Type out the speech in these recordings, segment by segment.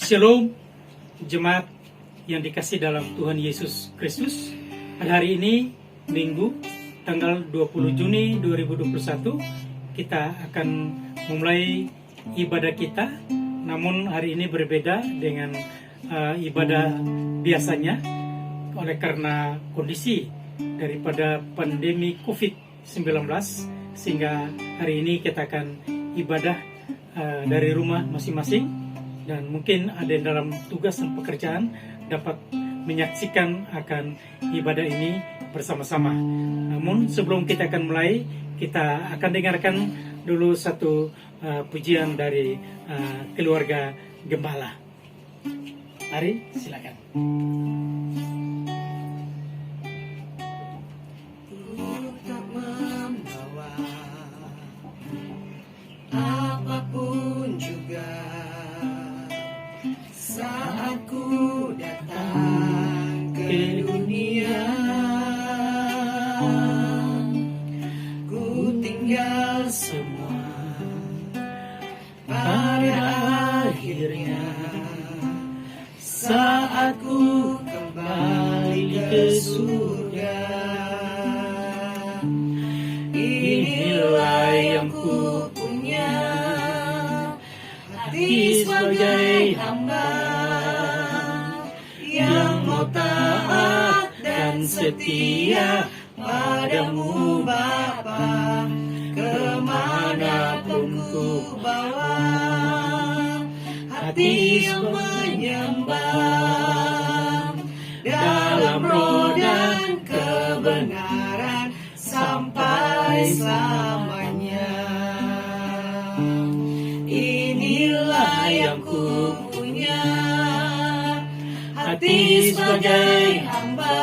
Shalom, jemaat yang dikasih dalam Tuhan Yesus Kristus. Pada hari ini, Minggu, tanggal 20 Juni 2021, kita akan memulai ibadah kita. Namun hari ini berbeda dengan ibadah biasanya, oleh karena kondisi daripada pandemi COVID-19, sehingga hari ini kita akan ibadah dari rumah masing-masing. Dan mungkin ada yang dalam tugas dan pekerjaan dapat menyaksikan akan ibadah ini bersama-sama. Namun sebelum kita akan mulai, kita akan dengarkan dulu satu pujian dari keluarga Gembala. Mari, silakan. Apapun juga saat ku datang ke dunia, ku tinggal semua pada akhirnya. Saat ku kembali ke surga, inilah yang ku punya, hati sebagai hamba yang mau taat dan setia padamu Bapa, kemanapun ku bawa, hati yang menyembah dalam roh dan kebenaran sampai selamanya. Inilah yang ku punya, hati sebagai hamba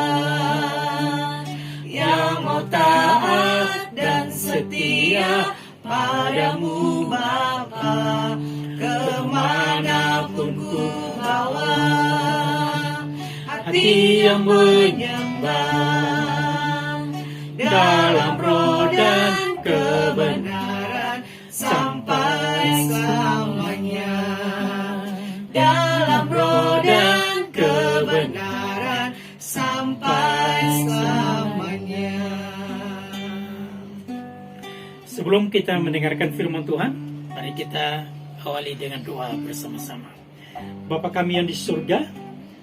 yang mau taat dan setia padamu Bapa, kemanapun ku bawa, hati yang menyembah dalam roh dan kebenaran sampai selamanya. Dalam roh dan kebenaran sampai selamanya. Sebelum kita mendengarkan firman Tuhan, mari kita awali dengan doa bersama-sama. Bapa kami yang di surga,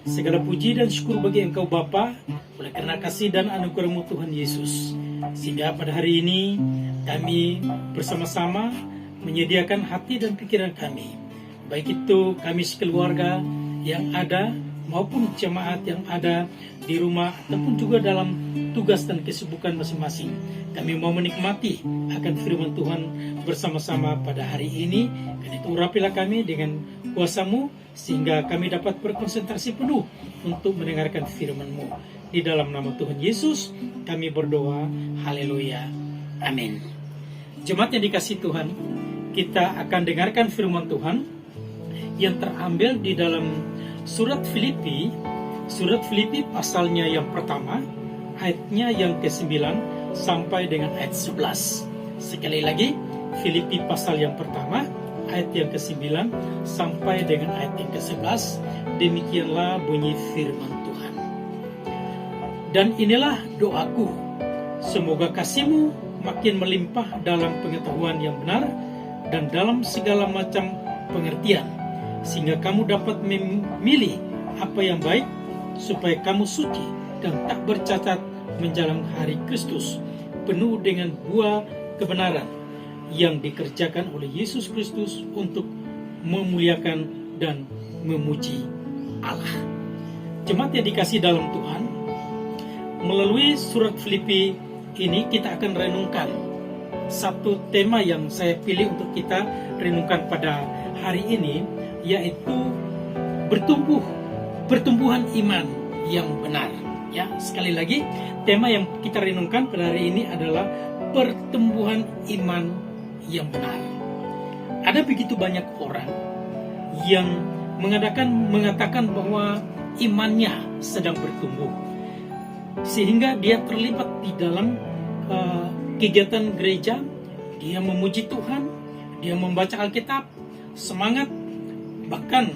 segala puji dan syukur bagi Engkau Bapa, oleh karena kasih dan anugerah-Mu Tuhan Yesus. Sehingga pada hari ini kami bersama-sama menyediakan hati dan pikiran kami, baik itu kami sekeluarga yang ada maupun jemaat yang ada di rumah ataupun juga dalam tugas dan kesibukan masing-masing. Kami mau menikmati akan firman Tuhan bersama-sama pada hari ini. Dan itu urapilah kami dengan kuasa-Mu sehingga kami dapat berkonsentrasi penuh untuk mendengarkan firman-Mu. Di dalam nama Tuhan Yesus kami berdoa. Haleluya. Amin. Jemaat yang dikasihi Tuhan, kita akan dengarkan firman Tuhan yang terambil di dalam surat Filipi pasalnya yang pertama, ayatnya yang ke-9 sampai dengan ayat 11. Sekali lagi, Filipi pasal yang pertama, ayat yang ke-9 sampai dengan ayat yang ke-11. Demikianlah bunyi firman Tuhan. Dan inilah doaku, semoga kasih-Mu makin melimpah dalam pengetahuan yang benar dan dalam segala macam pengertian, sehingga kamu dapat memilih apa yang baik, supaya kamu suci dan tak bercacat menjelang hari Kristus, penuh dengan buah kebenaran yang dikerjakan oleh Yesus Kristus untuk memuliakan dan memuji Allah. Jemaat yang dikasih dalam Tuhan, melalui surat Filipi ini kita akan renungkan satu tema yang saya pilih untuk kita renungkan pada hari ini, yaitu pertumbuhan iman yang benar. Ya, sekali lagi, tema yang kita renungkan pada hari ini adalah pertumbuhan iman yang benar. Ada begitu banyak orang yang mengatakan bahwa imannya sedang bertumbuh, sehingga dia terlibat di dalam kegiatan gereja, dia memuji Tuhan, dia membaca Alkitab, semangat, bahkan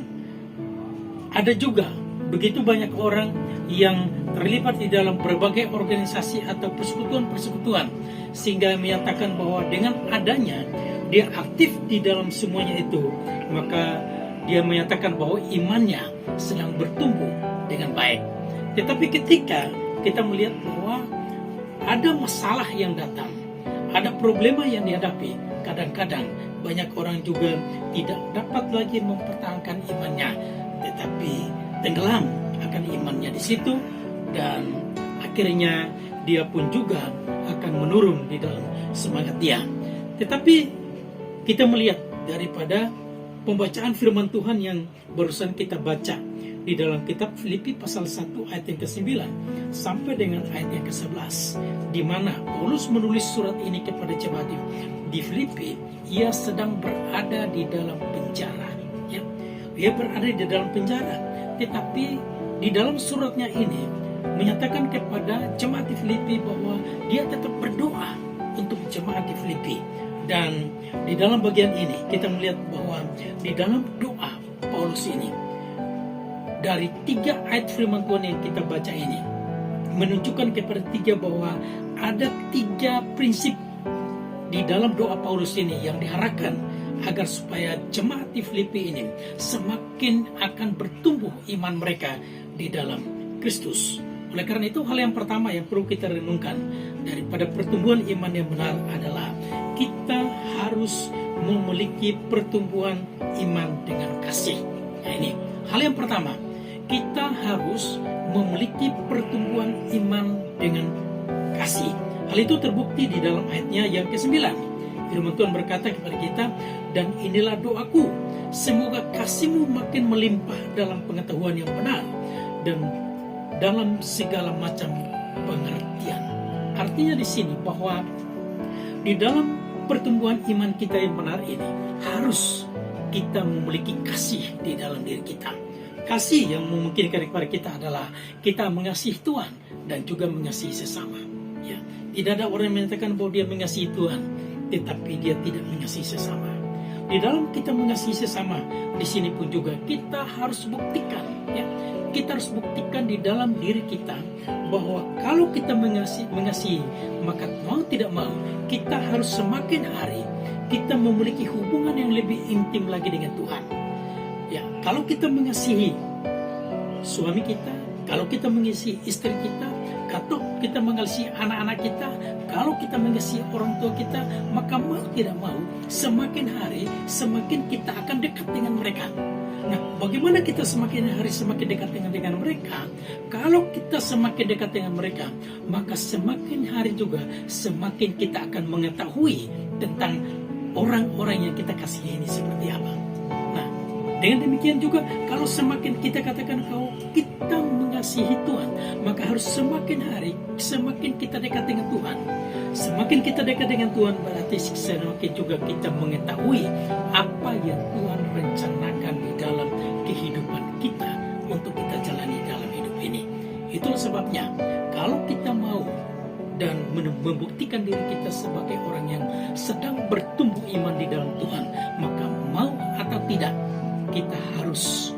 ada juga begitu banyak orang yang terlibat di dalam berbagai organisasi atau persekutuan-persekutuan, sehingga menyatakan bahwa dengan adanya dia aktif di dalam semuanya itu, maka dia menyatakan bahwa imannya sedang bertumbuh dengan baik. Tetapi ketika kita melihat bahwa ada masalah yang datang, ada problema yang dihadapi, kadang-kadang banyak orang juga tidak dapat lagi mempertahankan imannya, tetapi tenggelam akan imannya di situ, dan akhirnya dia pun juga akan menurun di dalam semangat dia. Tetapi kita melihat daripada pembacaan firman Tuhan yang barusan kita baca di dalam kitab Filipi pasal 1 ayat yang ke-9 sampai dengan ayat yang ke-11, di mana Paulus menulis surat ini kepada jemaat di Filipi. Ia sedang berada di dalam penjara, ya. Ia berada di dalam penjara, tetapi di dalam suratnya ini menyatakan kepada jemaat di Filipi bahwa dia tetap berdoa untuk jemaat di Filipi. Dan di dalam bagian ini kita melihat bahwa di dalam doa Paulus ini, dari 3 ayat firman Tuhan yang kita baca ini menunjukkan kepada bahwa ada 3 prinsip di dalam doa Paulus ini yang diharapkan agar supaya jemaat di Filipi ini semakin akan bertumbuh iman mereka di dalam Kristus. Oleh karena itu, hal yang pertama yang perlu kita renungkan daripada pertumbuhan iman yang benar adalah kita harus memiliki pertumbuhan iman dengan kasih. Nah, ini hal yang pertama, kita harus memiliki pertumbuhan iman dengan kasih. Hal itu terbukti di dalam ayatnya yang ke-9. Firman Tuhan berkata kepada kita, dan inilah doaku, semoga kasihmu makin melimpah dalam pengetahuan yang benar dan dalam segala macam pengertian. Artinya di sini bahwa di dalam pertumbuhan iman kita yang benar ini harus kita memiliki kasih di dalam diri kita. Kasih yang memungkinkan kepada kita adalah kita mengasihi Tuhan dan juga mengasihi sesama. Ya, tidak ada orang yang menyatakan bahwa dia mengasihi Tuhan, tetapi dia tidak mengasihi sesama. Di dalam kita mengasihi sesama, di sini pun juga kita harus buktikan, ya, kita harus buktikan di dalam diri kita bahwa kalau kita mengasihi, maka mau tidak mau kita harus semakin hari kita memiliki hubungan yang lebih intim lagi dengan Tuhan. Ya, kalau kita mengasihi suami kita, kalau kita mengasihi istri kita, kalau kita mengasihi anak-anak kita, kalau kita mengasihi orang tua kita, maka mau tidak mau semakin hari semakin kita akan dekat dengan mereka. Nah, bagaimana kita semakin hari semakin dekat dengan mereka? Kalau kita semakin dekat dengan mereka, maka semakin hari juga semakin kita akan mengetahui tentang orang-orang yang kita kasihi ini seperti apa. Nah, dengan demikian juga kalau semakin kita katakan kalau kita mengasihi Tuhan, maka harus semakin hari semakin kita dekat dengan Tuhan. Semakin kita dekat dengan Tuhan, berarti semakin juga kita mengetahui apa yang Tuhan rencanakan di dalam kehidupan kita untuk kita jalani dalam hidup ini. Itulah sebabnya kalau kita mau dan membuktikan diri kita sebagai orang yang sedang bertumbuh iman di dalam Tuhan, maka mau atau tidak kita harus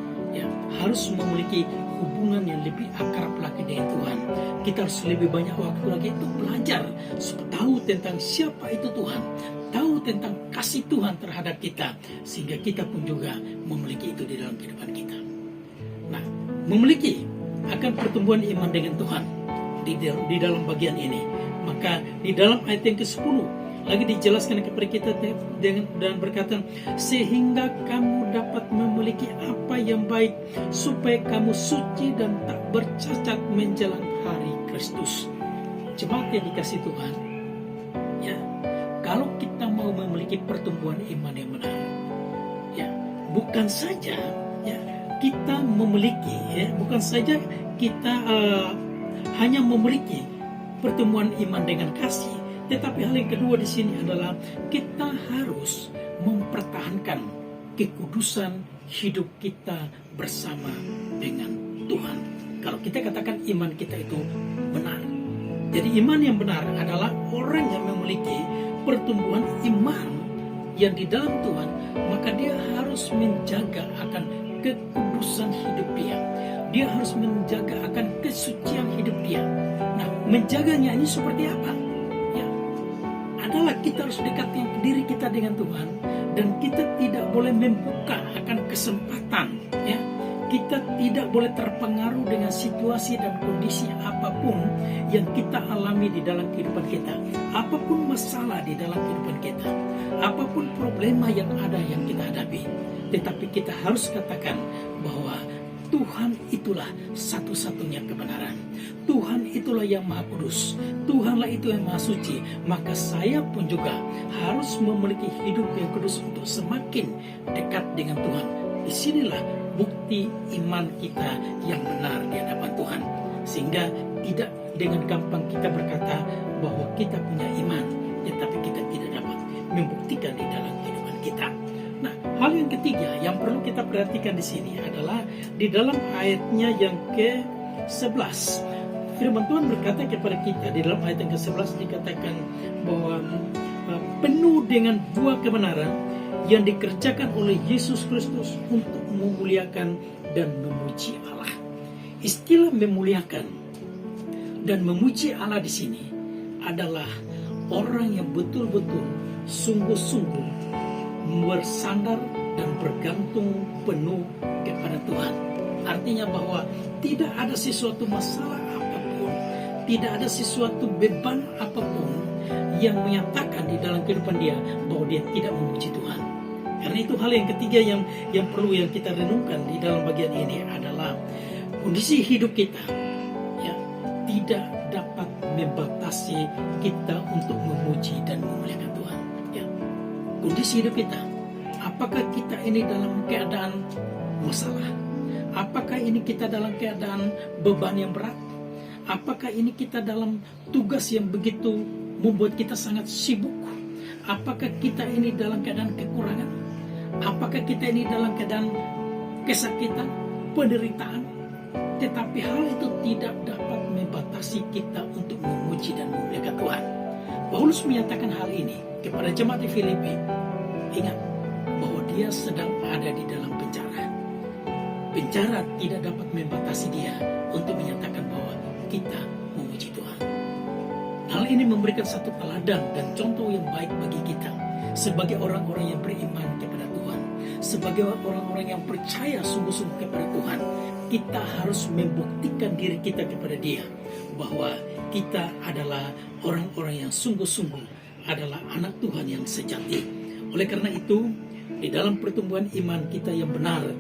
memiliki hubungan yang lebih akrab lagi dengan Tuhan. Kita harus lebih banyak waktu lagi untuk belajar, tahu tentang siapa itu Tuhan, tahu tentang kasih Tuhan terhadap kita, sehingga kita pun juga memiliki itu di dalam kehidupan kita. Nah, memiliki akan pertumbuhan iman dengan Tuhan di dalam bagian ini, maka di dalam ayat yang ke-10 lagi dijelaskan kepada kita dan berkata, sehingga kamu dapat memiliki apa yang baik, supaya kamu suci dan tak bercacat menjelang hari Kristus. Jemaat yang dikasih Tuhan, ya, kalau kita mau memiliki pertumbuhan iman yang benar, ya, bukan saja ya kita memiliki, ya, bukan saja kita hanya memiliki pertumbuhan iman dengan kasih, tetapi hal yang kedua di sini adalah kita harus mempertahankan kekudusan hidup kita bersama dengan Tuhan. Kalau kita katakan iman kita itu benar, jadi iman yang benar adalah orang yang memiliki pertumbuhan iman yang di dalam Tuhan, maka dia harus menjaga akan kekudusan hidup dia. dia harus menjaga akan kesucian hidup dia. Nah, menjaganya ini seperti apa? Ya, adalah kita harus dekatkan diri kita dengan Tuhan, dan kita tidak boleh membuka akan kesempatan, ya. Kita tidak boleh terpengaruh dengan situasi dan kondisi apapun yang kita alami di dalam kehidupan kita. Apapun masalah di dalam kehidupan kita, apapun problema yang ada yang kita hadapi. Tetapi kita harus katakan bahwa Tuhan itulah satu-satunya kebenaran. Tuhan itulah yang Maha Kudus. Tuhanlah itu yang Maha Suci. Maka saya pun juga harus memiliki hidup yang kudus untuk semakin dekat dengan Tuhan. Disinilah bukti iman kita yang benar di hadapan Tuhan. Sehingga tidak dengan gampang kita berkata bahwa kita punya iman, tetapi kita tidak dapat membuktikan di dalam kehidupan kita. Nah, hal yang ketiga yang perlu kita perhatikan di sini adalah di dalam ayatnya yang ke-11. Firman Tuhan berkata kepada kita di dalam ayat yang ke-11 dikatakan bahwa penuh dengan buah kebenaran yang dikerjakan oleh Yesus Kristus untuk memuliakan dan memuji Allah. Istilah memuliakan dan memuji Allah di sini adalah orang yang betul-betul sungguh-sungguh bersandar dan bergantung penuh kepada Tuhan. Artinya bahwa tidak ada sesuatu masalah apapun, tidak ada sesuatu beban apapun yang menyatakan di dalam kehidupan dia bahwa dia tidak memuji Tuhan. Karena itu hal yang ketiga yang perlu yang kita renungkan di dalam bagian ini adalah kondisi hidup kita, ya, tidak dapat membatasi kita untuk memuji dan memuliakan Tuhan. Ya. Kondisi hidup kita, apakah kita ini dalam keadaan masalah? Apakah ini kita dalam keadaan beban yang berat? Apakah ini kita dalam tugas yang begitu membuat kita sangat sibuk? Apakah kita ini dalam keadaan kekurangan? Apakah kita ini dalam keadaan kesakitan, penderitaan? Tetapi hal itu tidak dapat membatasi kita untuk memuji dan memuliakan Tuhan. Paulus menyatakan hal ini kepada jemaat di Filipi. Ingat bahwa dia sedang ada di dalam penjara. Penjara tidak dapat membatasi dia untuk menyatakan bahwa kita memuji Tuhan. Hal ini memberikan satu teladan dan contoh yang baik bagi kita sebagai orang-orang yang beriman kepada Tuhan, sebagai orang-orang yang percaya sungguh-sungguh kepada Tuhan. Kita harus membuktikan diri kita kepada Dia bahwa kita adalah orang-orang yang sungguh-sungguh adalah anak Tuhan yang sejati. Oleh karena itu, di dalam pertumbuhan iman kita yang benar,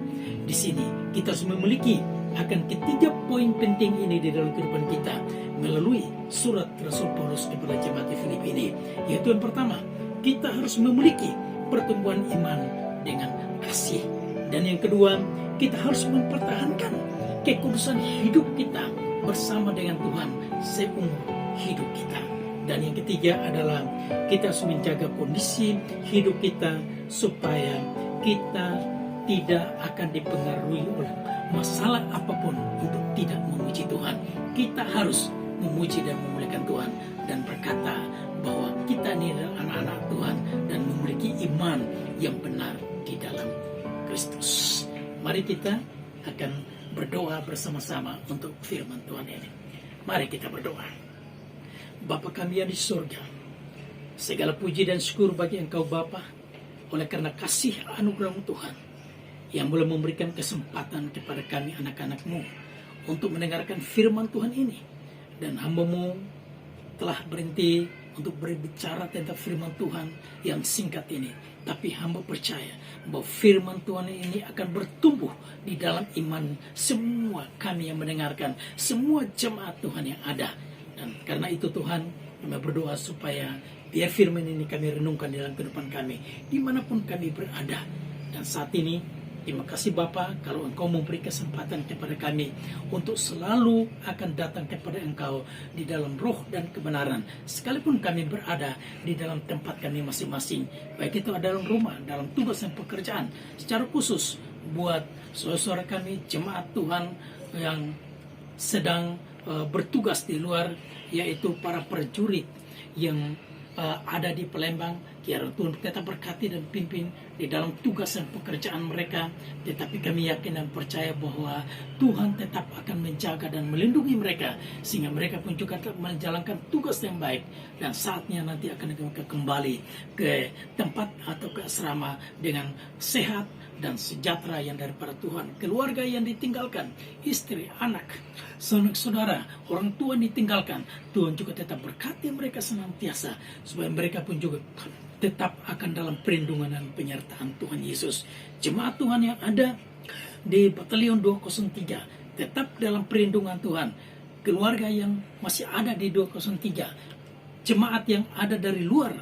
di sini kita harus memiliki akan ketiga poin penting ini di dalam kehidupan kita melalui surat Rasul Paulus kepada jemaat di Filipi ini. Yaitu yang pertama, kita harus memiliki pertumbuhan iman dengan kasih. Dan yang kedua, kita harus mempertahankan kekudusan hidup kita bersama dengan Tuhan seumur hidup kita. Dan yang ketiga adalah kita harus menjaga kondisi hidup kita supaya kita tidak akan dipengaruhi oleh masalah apapun untuk tidak memuji Tuhan. Kita harus memuji dan memuliakan Tuhan dan berkata bahwa kita ini adalah anak-anak Tuhan dan memiliki iman yang benar di dalam Kristus. Mari kita akan berdoa bersama-sama untuk firman Tuhan ini. Mari kita berdoa. Bapa kami yang di surga, segala puji dan syukur bagi Engkau Bapa, oleh karena kasih anugerah Tuhan yang boleh memberikan kesempatan kepada kami anak-anak-Mu untuk mendengarkan firman Tuhan ini. Dan hamba-Mu telah berhenti untuk berbicara tentang firman Tuhan yang singkat ini. Tapi hamba percaya bahwa firman Tuhan ini akan bertumbuh di dalam iman semua kami yang mendengarkan, semua jemaat Tuhan yang ada. Dan karena itu Tuhan, kami berdoa supaya biar firman ini kami renungkan dalam kehidupan kami, dimanapun kami berada. Dan saat ini, terima kasih Bapa kalau Engkau memberi kesempatan kepada kami untuk selalu akan datang kepada Engkau di dalam roh dan kebenaran. Sekalipun kami berada di dalam tempat kami masing-masing, baik itu dalam rumah, dalam tugas dan pekerjaan, secara khusus buat saudara kami, jemaat Tuhan yang sedang bertugas di luar, yaitu para prajurit yang ada di Palembang. Biar Tuhan tetap berkati dan pimpin di dalam tugas dan pekerjaan mereka. Tetapi kami yakin dan percaya bahwa Tuhan tetap akan menjaga dan melindungi mereka, sehingga mereka pun juga menjalankan tugas yang baik. Dan saatnya nanti akan mereka kembali ke tempat atau ke asrama dengan sehat dan sejahtera yang daripada Tuhan. Keluarga yang ditinggalkan, istri, anak, saudara, orang tua yang ditinggalkan, Tuhan juga tetap berkati mereka senantiasa, supaya mereka pun juga tetap akan dalam perlindungan dan penyertaan Tuhan Yesus. Jemaat Tuhan yang ada di Batalion 203 tetap dalam perlindungan Tuhan. Keluarga yang masih ada di 203, jemaat yang ada dari luar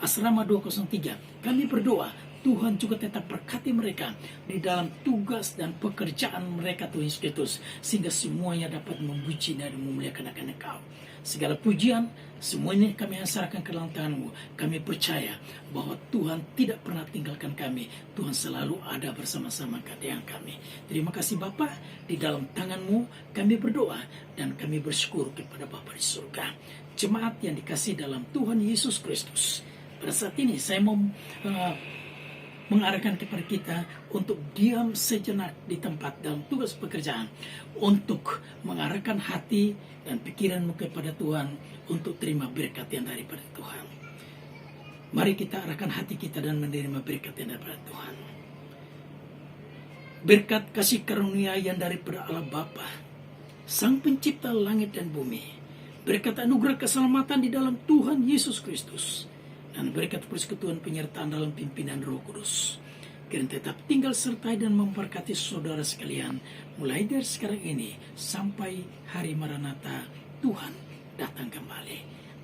asrama 203, kami berdoa Tuhan juga tetap berkati mereka di dalam tugas dan pekerjaan mereka, Tuhan Yesus Kristus, sehingga semuanya dapat memuji dan memuliakan akan Engkau. Segala pujian, semua ini kami serahkan ke dalam tangan-Mu. Kami percaya bahwa Tuhan tidak pernah tinggalkan kami. Tuhan selalu ada bersama-sama dengan kami. Terima kasih Bapa, di dalam tangan-Mu kami berdoa dan kami bersyukur kepada Bapa di surga. Jemaat yang dikasih dalam Tuhan Yesus Kristus, pada saat ini saya mau mengarahkan kepada kita untuk diam sejenak di tempat dalam tugas pekerjaan, untuk mengarahkan hati dan pikiranmu kepada Tuhan untuk terima berkat yang daripada Tuhan. Mari kita arahkan hati kita dan menerima berkat yang daripada Tuhan. Berkat kasih karunia yang daripada Allah Bapa, Sang Pencipta langit dan bumi, berkat anugerah keselamatan di dalam Tuhan Yesus Kristus, dan berkat persekutuan penyertaan dalam pimpinan Roh Kudus, kiranya tetap tinggal sertai dan memberkati saudara sekalian, mulai dari sekarang ini sampai hari Maranatha Tuhan datang kembali.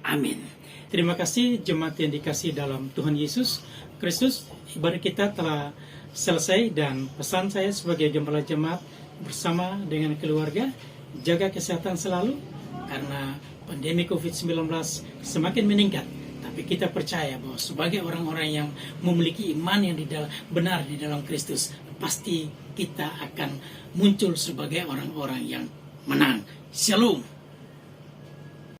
Amin. Terima kasih jemaat yang dikasih dalam Tuhan Yesus Kristus. Ibadah kita telah selesai, dan pesan saya sebagai gembala jemaat bersama dengan keluarga, jaga kesehatan selalu, karena pandemi COVID-19 semakin meningkat. Tapi kita percaya bahwa sebagai orang-orang yang memiliki iman yang benar di dalam Kristus, pasti kita akan muncul sebagai orang-orang yang menang. Shalom.